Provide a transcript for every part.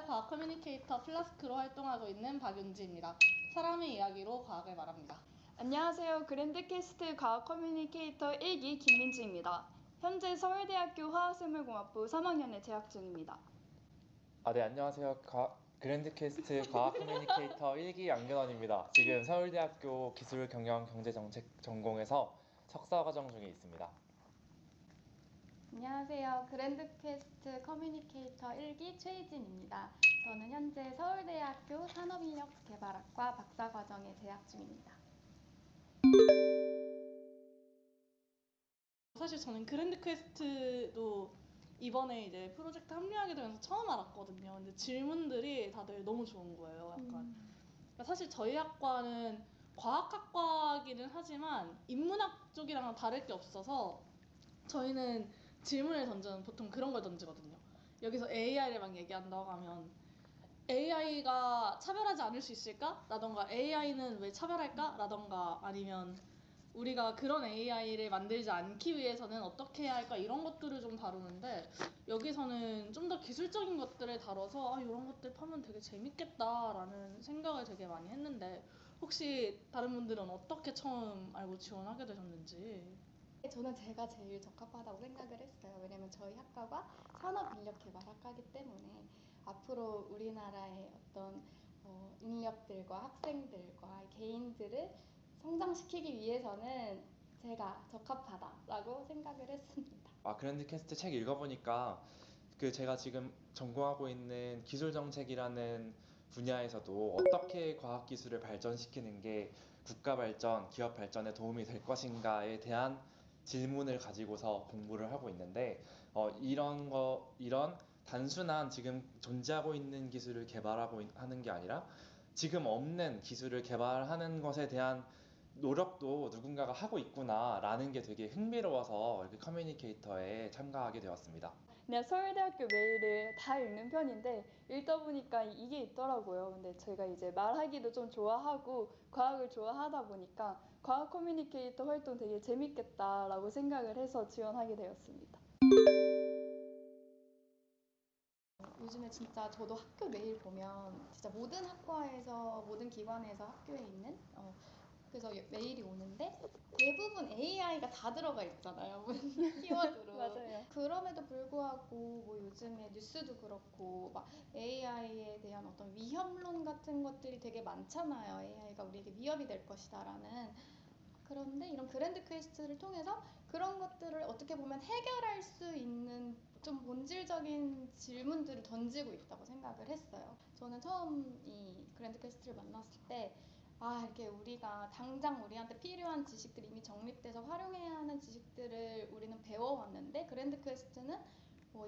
안녕하세요. 과학 커뮤니케이터 플라스크로 활동하고 있는 박윤지입니다. 사람의 이야기로 과학을 말합니다. 안녕하세요. 그랜드캐스트 과학 커뮤니케이터 1기 김민지입니다. 현재 서울대학교 화학생물공학부 3학년에 재학 중입니다. 네, 안녕하세요. 그랜드캐스트 과학 커뮤니케이터 1기 양근원입니다. 지금 서울대학교 기술경영경제정책 전공에서 석사과정 중에 있습니다. 안녕하세요. 그랜드퀘스트 커뮤니케이터 1기 최희진입니다. 저는 현재 서울대학교 산업인력개발학과 박사과정에 재학 중입니다. 사실 저는 그랜드 퀘스트도 이번에 이제 프로젝트 합류하게 되면서 처음 알았거든요. 근데 질문들이 다들 너무 좋은 거예요. 약간 그러니까 사실 저희 학과는 과학학과이기는 하지만 인문학 쪽이랑은 다를 게 없어서 저희는 질문을 던지면 보통 그런 걸 던지거든요. 여기서 AI를 막 얘기한다고 하면 AI가 차별하지 않을 수 있을까? 라던가 AI는 왜 차별할까? 라던가 아니면 우리가 그런 AI를 만들지 않기 위해서는 어떻게 해야 할까? 이런 것들을 좀 다루는데 여기서는 좀 더 기술적인 것들을 다뤄서 이런 것들 파면 되게 재밌겠다라는 생각을 되게 많이 했는데 혹시 다른 분들은 어떻게 처음 알고 지원하게 되셨는지? 저는 제가 제일 적합하다고 생각을 했어요. 왜냐면 저희 학과가 산업인력개발학과이기 때문에 앞으로 우리나라의 어떤 인력들과 학생들과 개인들을 성장시키기 위해서는 제가 적합하다라고 생각을 했습니다. 그랜드캐스트 책 읽어보니까 제가 지금 전공하고 있는 기술정책이라는 분야에서도 어떻게 과학기술을 발전시키는 게 국가 발전, 기업 발전에 도움이 될 것인가에 대한 질문을 가지고서 공부를 하고 있는데 이런 단순한 지금 존재하고 있는 기술을 개발하고 하는 게 아니라 지금 없는 기술을 개발하는 것에 대한 노력도 누군가가 하고 있구나라는 게 되게 흥미로워서 이렇게 커뮤니케이터에 참가하게 되었습니다. 그냥 서울대학교 메일을 다 읽는 편인데 읽다 보니까 이게 있더라고요. 근데 제가 이제 말하기도 좀 좋아하고 과학을 좋아하다 보니까 과학 커뮤니케이터 활동 되게 재밌겠다라고 생각을 해서 지원하게 되었습니다. 요즘에 진짜 저도 학교 메일 보면 진짜 모든 학과에서 모든 기관에서 학교에 있는 그래서 메일이 오는데 대부분 AI가 다 들어가 있잖아요. 키워드로. 맞아요. 그럼에도 불구하고 뭐 요즘에 뉴스도 그렇고 막 AI에 대한 어떤 위험론 같은 것들이 되게 많잖아요. AI가 우리에게 위협이 될 것이다라는. 그런데 이런 그랜드 퀘스트를 통해서 그런 것들을 어떻게 보면 해결할 수 있는 좀 본질적인 질문들을 던지고 있다고 생각을 했어요. 저는 처음 이 그랜드 퀘스트를 만났을 때 이렇게 우리가 당장 우리한테 필요한 지식들이 이미 정립돼서 활용해야 하는 지식들을 우리는 배워왔는데 그랜드 퀘스트는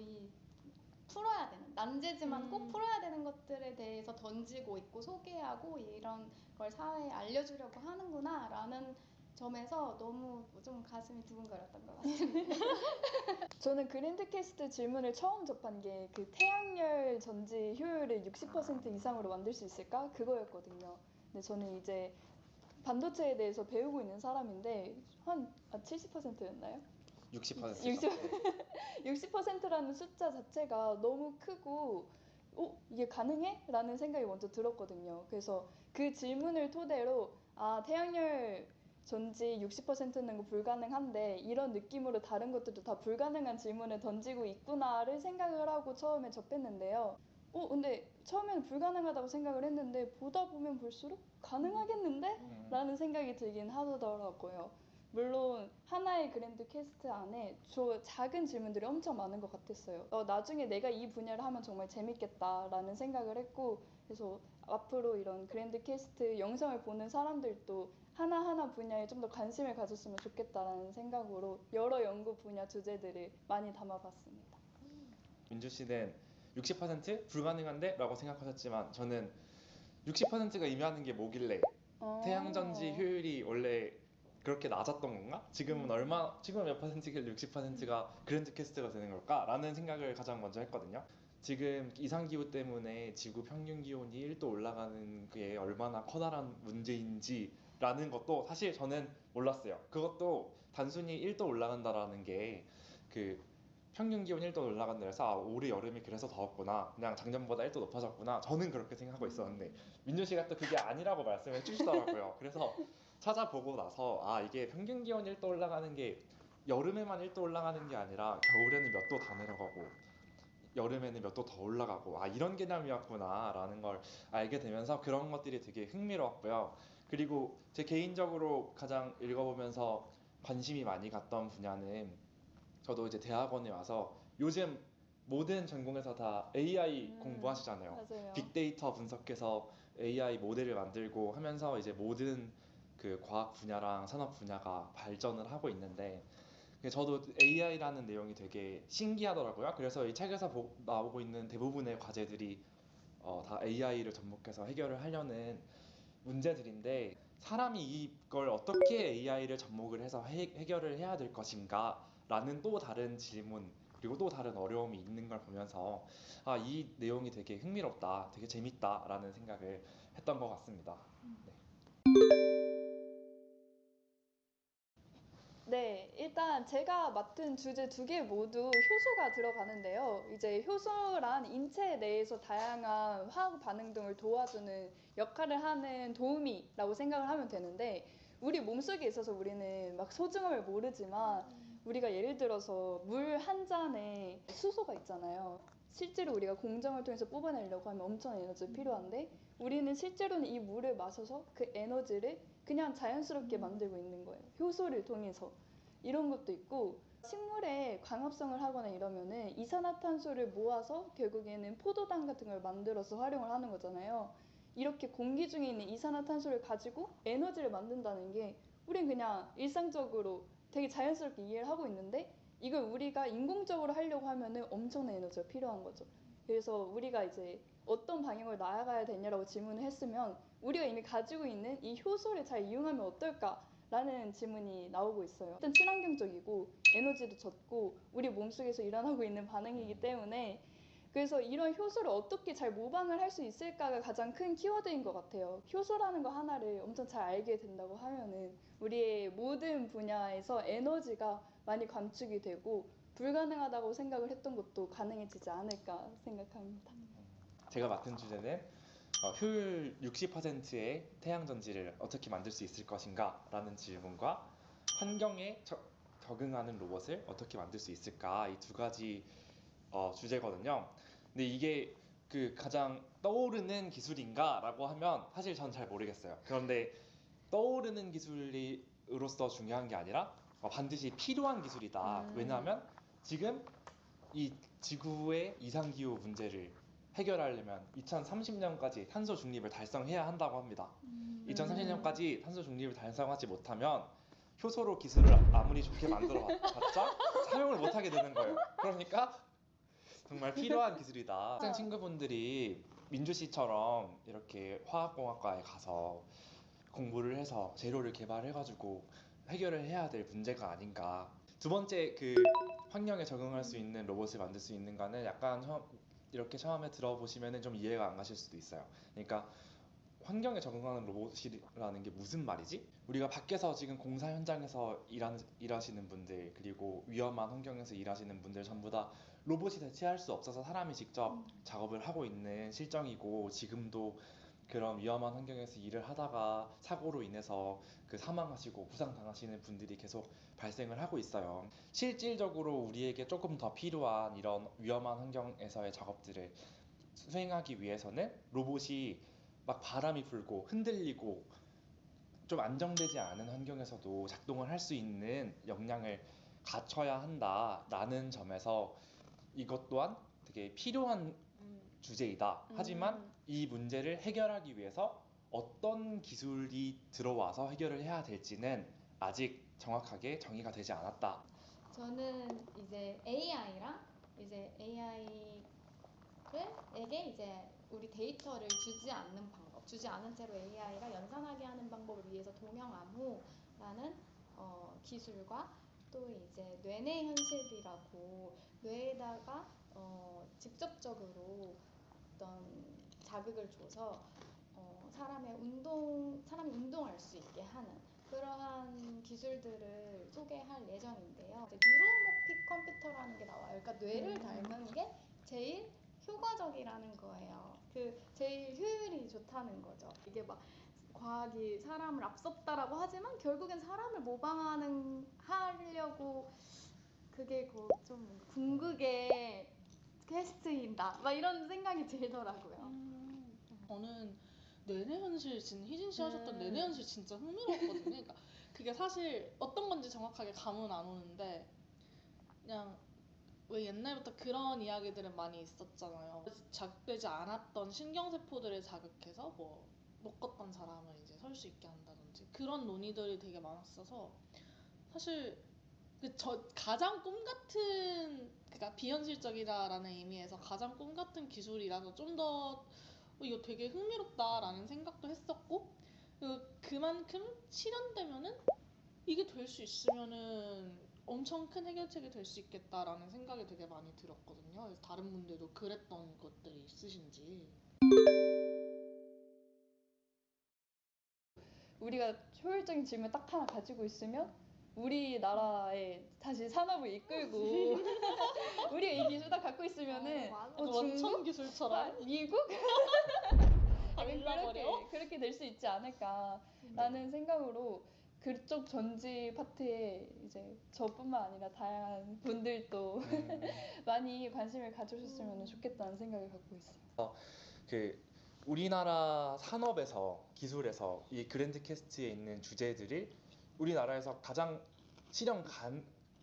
이 풀어야 되는 난제지만 꼭 풀어야 되는 것들에 대해서 던지고 있고 소개하고 이런 걸 사회에 알려주려고 하는구나 라는 점에서 너무 좀 가슴이 두근거렸던 것 같습니다. 저는 그랜드캐스트 질문을 처음 접한 게 그 태양열 전지 효율을 60% 이상으로 만들 수 있을까? 그거였거든요. 근데 저는 이제 반도체에 대해서 배우고 있는 사람인데 한 70%였나요? 60%죠. 60%라는 숫자 자체가 너무 크고 이게 가능해? 라는 생각이 먼저 들었거든요. 그래서 그 질문을 토대로 태양열 전지 60%는 불가능한데 이런 느낌으로 다른 것들도 다 불가능한 질문을 던지고 있구나를 생각을 하고 처음에 접했는데요. 근데 처음에는 불가능하다고 생각을 했는데 보다 보면 볼수록 가능하겠는데? 라는 생각이 들긴 하더라고요. 물론 하나의 그랜드 퀘스트 안에 작은 질문들이 엄청 많은 것 같았어요. 나중에 내가 이 분야를 하면 정말 재밌겠다라는 생각을 했고 그래서 앞으로 이런 그랜드 퀘스트 영상을 보는 사람들도 하나하나 분야에 좀 더 관심을 가졌으면 좋겠다라는 생각으로 여러 연구 분야 주제들을 많이 담아봤습니다. 민주 씨는 60% 불가능한데? 라고 생각하셨지만 저는 60%가 의미하는 게 뭐길래 태양전지 효율이 원래 그렇게 낮았던 건가? 지금은 지금 몇 퍼센트길래 60%가 그랜드 퀘스트가 되는 걸까? 라는 생각을 가장 먼저 했거든요. 지금 이상기후 때문에 지구 평균 기온이 1도 올라가는 게 얼마나 커다란 문제인지 라는 것도 사실 저는 몰랐어요. 그것도 단순히 1도 올라간다라는 게 평균 기온 1도 올라간다 해서 아, 올해 여름이 그래서 더웠구나. 그냥 작년보다 1도 높아졌구나. 저는 그렇게 생각하고 있었는데 민준 씨가 또 그게 아니라고 말씀해 주시더라고요. 그래서 찾아보고 나서 아, 이게 평균 기온 1도 올라가는 게 여름에만 1도 올라가는 게 아니라 겨울에는 몇 도 다 내려가고 여름에는 몇 도 더 올라가고 아, 이런 개념이었구나라는 걸 알게 되면서 그런 것들이 되게 흥미로웠고요. 그리고 제 개인적으로 가장 읽어보면서 관심이 많이 갔던 분야는 저도 이제 대학원에 와서 요즘 모든 전공에서 다 AI 공부하시잖아요. 맞아요. 빅데이터 분석해서 AI 모델을 만들고 하면서 이제 모든 그 과학 분야랑 산업 분야가 발전을 하고 있는데 저도 AI라는 내용이 되게 신기하더라고요. 그래서 이 책에서 나오고 있는 대부분의 과제들이 다 AI를 접목해서 해결을 하려는 문제들인데 사람이 이걸 어떻게 AI를 접목을 해서 해결을 해야 될 것인가 라는 또 다른 질문 그리고 또 다른 어려움이 있는 걸 보면서 아, 이 내용이 되게 흥미롭다, 되게 재밌다 라는 생각을 했던 것 같습니다. 네, 일단 제가 맡은 주제 2개 모두 효소가 들어가는데요. 이제 효소란 인체 내에서 다양한 화학 반응 등을 도와주는 역할을 하는 도우미라고 생각을 하면 되는데 우리 몸속에 있어서 우리는 막 소중함을 모르지만 우리가 예를 들어서 물 한 잔에 수소가 있잖아요. 실제로 우리가 공정을 통해서 뽑아내려고 하면 엄청난 에너지가 필요한데 우리는 실제로는 이 물을 마셔서 그 에너지를 그냥 자연스럽게 만들고 있는 거예요. 효소를 통해서. 이런 것도 있고 식물에 광합성을 하거나 이러면은 이산화탄소를 모아서 결국에는 포도당 같은 걸 만들어서 활용을 하는 거잖아요. 이렇게 공기 중에 있는 이산화탄소를 가지고 에너지를 만든다는 게 우린 그냥 일상적으로 되게 자연스럽게 이해를 하고 있는데 이걸 우리가 인공적으로 하려고 하면은 엄청난 에너지가 필요한 거죠. 그래서 우리가 이제 어떤 방향으로 나아가야 되냐라고 질문을 했으면 우리가 이미 가지고 있는 이 효소를 잘 이용하면 어떨까라는 질문이 나오고 있어요. 일단 친환경적이고 에너지도 적고 우리 몸속에서 일어나고 있는 반응이기 때문에 그래서 이런 효소를 어떻게 잘 모방을 할 수 있을까가 가장 큰 키워드인 것 같아요. 효소라는 거 하나를 엄청 잘 알게 된다고 하면은 우리의 모든 분야에서 에너지가 많이 감축이 되고 불가능하다고 생각을 했던 것도 가능해지지 않을까 생각합니다. 제가 맡은 주제는 효율 60%의 태양 전지를 어떻게 만들 수 있을 것인가 라는 질문과 환경에 적응하는 로봇을 어떻게 만들 수 있을까 이 두 가지 주제거든요. 근데 이게 그 가장 떠오르는 기술인가 라고 하면 사실 전 잘 모르겠어요. 그런데 떠오르는 기술로서 중요한 게 아니라 반드시 필요한 기술이다. 왜냐하면 지금 이 지구의 이상기후 문제를 해결하려면 2030년까지 탄소 중립을 달성해야 한다고 합니다. 2030년까지 탄소 중립을 달성하지 못하면 효소로 기술을 아무리 좋게 만들어봤자 사용을 못하게 되는 거예요. 그러니까 정말 필요한 기술이다. 학생 친구분들이 민주 씨처럼 이렇게 화학공학과에 가서 공부를 해서 재료를 개발해가지고 해결을 해야 될 문제가 아닌가. 두 번째 그 환경에 적응할 수 있는 로봇을 만들 수 있는가는 약간 이렇게 처음에 들어보시면 좀 이해가 안 가실 수도 있어요. 그러니까 환경에 적응하는 로봇이라는 게 무슨 말이지? 우리가 밖에서 지금 공사 현장에서 일하시는 분들 그리고 위험한 환경에서 일하시는 분들 전부 다 로봇이 대체할 수 없어서 사람이 직접 작업을 하고 있는 실정이고 지금도 그런 위험한 환경에서 일을 하다가 사고로 인해서 그 사망하시고 부상당하시는 분들이 계속 발생을 하고 있어요. 실질적으로 우리에게 조금 더 필요한 이런 위험한 환경에서의 작업들을 수행하기 위해서는 로봇이 막 바람이 불고 흔들리고 좀 안정되지 않은 환경에서도 작동을 할 수 있는 역량을 갖춰야 한다라는 점에서 이것 또한 되게 필요한 주제이다. 하지만 이 문제를 해결하기 위해서 어떤 기술이 들어와서 해결을 해야 될지는 아직 정확하게 정의가 되지 않았다. 저는 이제 AI랑 이제 AI에게 이제 우리 데이터를 주지 않는 방법, 주지 않은 채로 AI가 연산하게 하는 방법을 위해서 동형암호라는 기술과 또 이제 뇌내 현실이라고 뇌에다가 직접적으로 어떤 자극을 줘서 사람이 운동할 수 있게 하는 그러한 기술들을 소개할 예정인데요. 이제 뉴로모픽 컴퓨터라는 게 나와요. 그러니까 뇌를 닮은 게 제일 효과적이라는 거예요. 그 제일 효율이 좋다는 거죠. 이게 막 과학이 사람을 앞섰다라고 하지만 결국엔 사람을 하려고 그게 좀 궁극의 퀘스트인다. 막 이런 생각이 들더라고요. 저는 내내현실 지금 희진 씨 하셨던 내내현실 진짜 흥미로웠거든요. 그러니까 그게 사실 어떤 건지 정확하게 감은 안 오는데 그냥 왜 옛날부터 그런 이야기들은 많이 있었잖아요. 자극되지 않았던 신경세포들을 자극해서 뭐 못 걷던 사람을 이제 설 수 있게 한다든지 그런 논의들이 되게 많았어서 사실 가장 꿈 같은 그러니까 비현실적이다라는 의미에서 가장 꿈 같은 기술이라서 좀 더 이거 되게 흥미롭다라는 생각도 했었고 그리고 그만큼 실현되면은 이게 될 수 있으면은 엄청 큰 해결책이 될 수 있겠다라는 생각이 되게 많이 들었거든요. 그래서 다른 분들도 그랬던 것들이 있으신지. 우리가 효율적인 질문 딱 하나 가지고 있으면 우리나라의 다시 산업을 이끌고 우리가 이 기술 딱 갖고 있으면은 맞아. 원천 중국? 기술처럼 미국? 약간 알라버려? 그렇게 될 수 있지 않을까라는 생각으로 그쪽 전지 파트에 이제 저뿐만 아니라 다양한 분들도 많이 관심을 가져주셨으면 좋겠다는 생각을 갖고 있어요. 그 우리나라 산업에서 기술에서 이 그랜드 캐스트에 있는 주제들이 우리나라에서 가장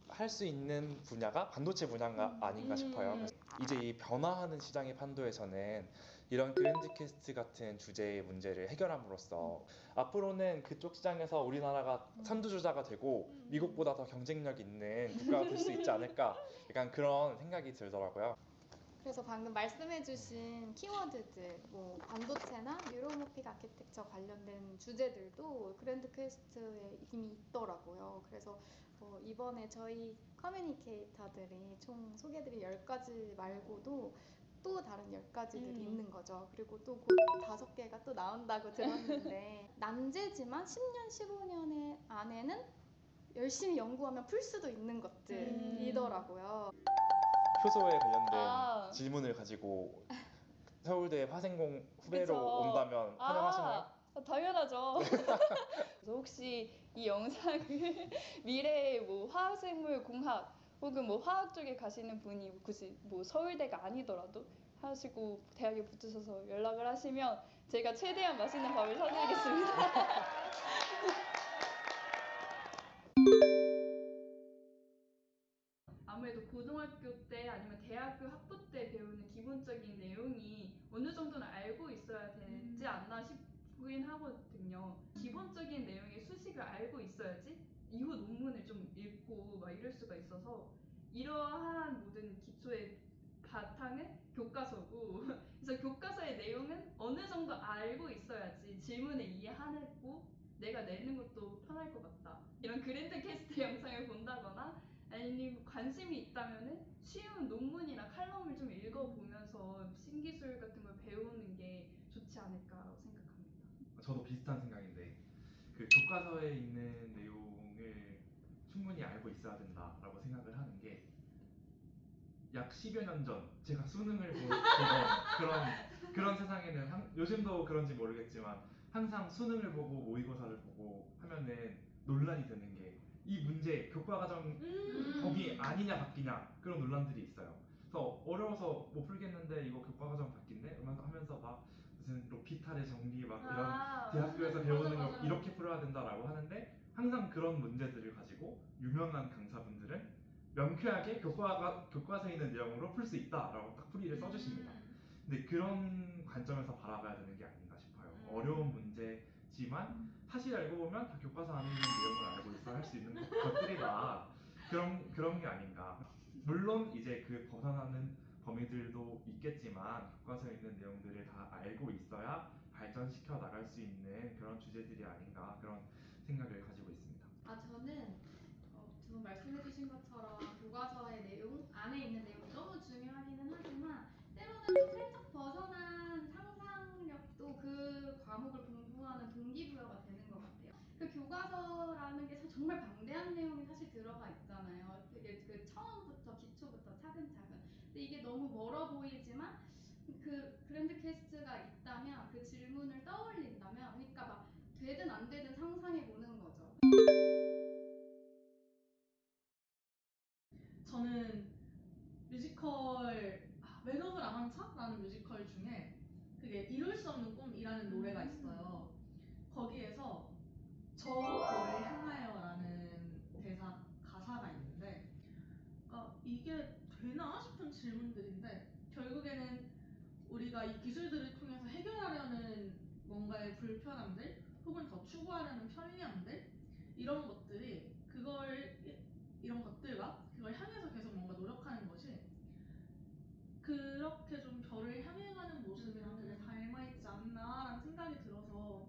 할 수 있는 분야가 반도체 분야가 아닌가 싶어요. 이제 이 변화하는 시장의 판도에서는 이런 그랜드 캐스트 같은 주제의 문제를 해결함으로써 앞으로는 그쪽 시장에서 우리나라가 선두주자가 되고 미국보다 더 경쟁력 있는 국가가 될 수 있지 않을까 약간 그런 생각이 들더라고요. 그래서 방금 말씀해주신 키워드들, 뭐 반도체나 뉴로모픽 아키텍처 관련된 주제들도 그랜드 퀘스트에 이미 있더라고요. 그래서 이번에 저희 커뮤니케이터들이 총 소개해드릴 10가지 말고도 또 다른 10가지들이 있는 거죠. 그리고 또 곧 5개가 또 나온다고 들었는데 난제지만 10년, 15년 안에는 열심히 연구하면 풀 수도 있는 것들이더라고요. 효소에 관련된 질문을 가지고 서울대 화생공 후배로 그쵸. 온다면 환영하시나요? 당연하죠. 그래서 혹시 이 영상을 미래의 뭐 화학생물 공학 혹은 뭐 화학 쪽에 가시는 분이 굳이 뭐 서울대가 아니더라도 하시고 대학에 붙으셔서 연락을 하시면 제가 최대한 맛있는 밥을 사드리겠습니다. 아무래도 고등학교 때 아니면 대학교 학부 때 배우는 기본적인 내용이 어느 정도는 알고 있어야 되지 않나 싶긴 하거든요. 기본적인 내용의 수식을 알고 있어야지 이후 논문을 좀 읽고 막 이럴 수가 있어서 이러한 모든 기초의 바탕은 교과서고 그래서 교과서의 내용은 어느 정도 알고 있어야지 질문을 이해하고 내가 내는 것도 편할 것 같다. 이런 그랜드 캐스트 영상을 본다거나 아니면 관심이 있다면은 쉬운 논문이나 칼럼을 좀 읽어보면서 신기술 같은 걸 배우는 게 좋지 않을까라고 생각합니다. 저도 비슷한 생각인데 그 교과서에 있는 내용을 충분히 알고 있어야 된다라고 생각을 하는 게 약 10여 년 전 제가 수능을 보던 그런 세상에는 요즘도 그런지 모르겠지만 항상 수능을 보고 모의고사를 보고 하면은 논란이 되는 게 이 문제 교과과정 거기 아니냐 바뀌냐 그런 논란들이 있어요. 그래서 어려워서 못 풀겠는데 이거 교과과정 바뀐대? 하면서 막 무슨 로피탈의 정리 막 이런 대학교에서 배우는 거 이렇게 풀어야 된다라고 하는데 항상 그런 문제들을 가지고 유명한 강사분들은 명쾌하게 교과서에 있는 내용으로 풀 수 있다라고 딱 풀이를 써주십니다. 근데 그런 관점에서 바라봐야 되는 게 아닌가 싶어요. 어려운 문제지만 사실 알고 보면 다 교과서 안에 있는 내용을 알고 있어 할 수 있는 것들이다. 그런 게 아닌가. 물론 이제 그 벗어나는 범위들도 있겠지만 교과서에 있는 내용들을 다 알고 있어야 발전시켜 나갈 수 있는 그런 주제들이 아닌가 그런 생각을 가지고 있습니다. 저는 두 분 말씀해주신 것처럼 교과서의 내용 안에 있는 내용이 너무 중요하기는 하지만 때로는 좀 살짝 벗어난 상상력도 그 과목을 공부하는 동기부여가 되는 것 같아요. 그 교과서 들어가 있잖아요. 되게 그 처음부터 기초부터 차근차근. 근데 이게 너무 멀어 보이지만 그 그랜드 퀘스트가 있다면 그 질문을 떠올린다면 그러니까 막 되든 안 되든 상상해 보는 거죠. 저는 뮤지컬 매듭을 안 한 차라는 뮤지컬 중에 그게 이룰 수 없는 꿈이라는 노래가 있어요. 거기에서 저 별을 향하여라는 가사가 있는데, 그러니까 이게 되나 싶은 질문들인데 결국에는 우리가 이 기술들을 통해서 해결하려는 뭔가의 불편함들 혹은 더 추구하려는 편리함들 이런 것들이 이런 것들과 그걸 향해서 계속 뭔가 노력하는 것이 그렇게 좀 별을 향해 가는 모습이랑 되게 닮아있지 않나라는 생각이 들어서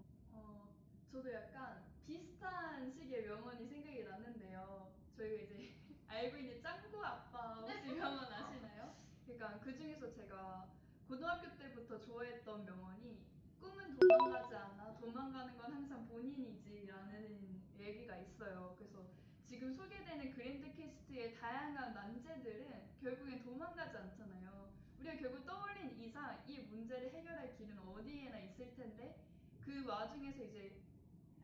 저도 약간 비슷한 식의 명언이 생각이 났는데요. 저희가 이제 알고 있는 짱구 아빠 혹시 명언 아시나요? 그러니까 그 중에서 제가 고등학교 때부터 좋아했던 명언이 꿈은 도망가지 않아. 도망가는 건 항상 본인이지라는 얘기가 있어요. 그래서 지금 소개되는 그랜드 퀘스트의 다양한 난제들은 결국엔 도망가지 않잖아요. 우리가 결국 떠올린 이상 이 문제를 해결할 길은 어디에나 있을 텐데 그 와중에서 이제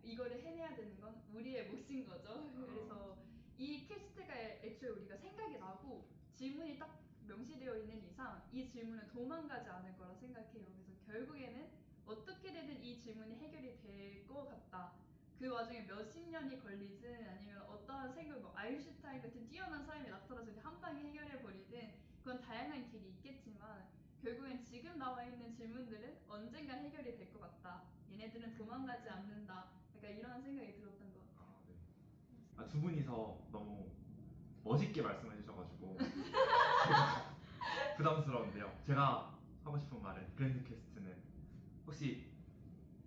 이거를 해내야 되는 건 우리의 몫인 거죠. 그래서 이 퀘스트가 애초에 우리가 생각이 나고 질문이 딱 명시되어 있는 이상 이 질문은 도망가지 않을 거라 생각해요. 그래서 결국에는 어떻게 되든 이 질문이 해결이 될 것 같다. 그 와중에 몇십 년이 걸리든 아니면 어떠한 뭐 아인슈타인 같은 뛰어난 사람이 나타나서 한 방에 해결해 버리든 그건 다양한 길이 있겠지만 결국엔 지금 나와 있는 질문들은 언젠간 해결이 될 것 같다. 얘네들은 도망가지 않는다. 약간 이런 생각이 들었던 것 같아요. 네. 두 분이서 너무 멋있게 말씀해 주셔가지고 부담스러운데요. 제가 하고 싶은 말은 그랜드 퀘스트는 혹시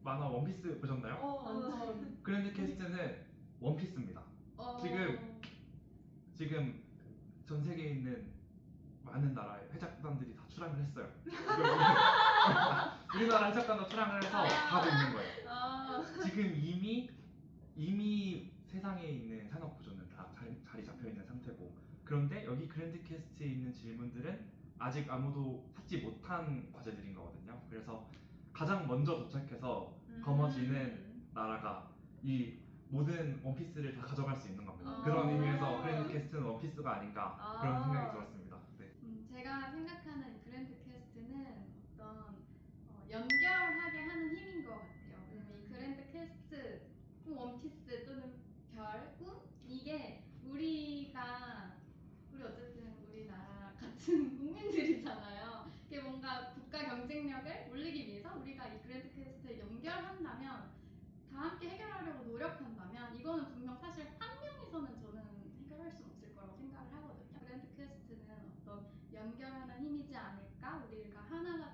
만화 원피스 보셨나요? 완전 그랜드 퀘스트는 원피스입니다. 지금 전 세계에 있는 많은 나라의 해적단들이 다 출항을 했어요. 우리나라 해적단도 출항을 해서 가고 있는 거예요. 지금 이미 세상에 있는 산업 구조는 다 자리 잡혀 있는 상태고, 그런데 여기 그랜드 퀘스트에 있는 질문들은 아직 아무도 찾지 못한 과제들인 거거든요. 그래서 가장 먼저 도착해서 거머쥐는 나라가 이 모든 원피스를 다 가져갈 수 있는 겁니다. 그런 의미에서 그랜드 퀘스트는 원피스가 아닌가 그런 생각이 들었습니다. 네. 제가 생각하는 그랜드 퀘스트는 어떤 연결하게 하는 힘인 것 같아요. 이 그랜드 퀘스트, 원피스 또는 별, 꿈 이게 우리 어쨌든 우리나라 같은 국민들이잖아요. 이게 뭔가 국가 경쟁력을 올리기 위해서 우리가 이 그랜드 퀘스트에 연결한다면 다 함께 해결하려고 노력한다면 이거는 분명 사실 한 명이서는 저는 해결할 수 없을 거라고 생각을 하거든요. 그랜드 퀘스트는 어떤 연결하는 힘이지 않을까? 우리가 하나가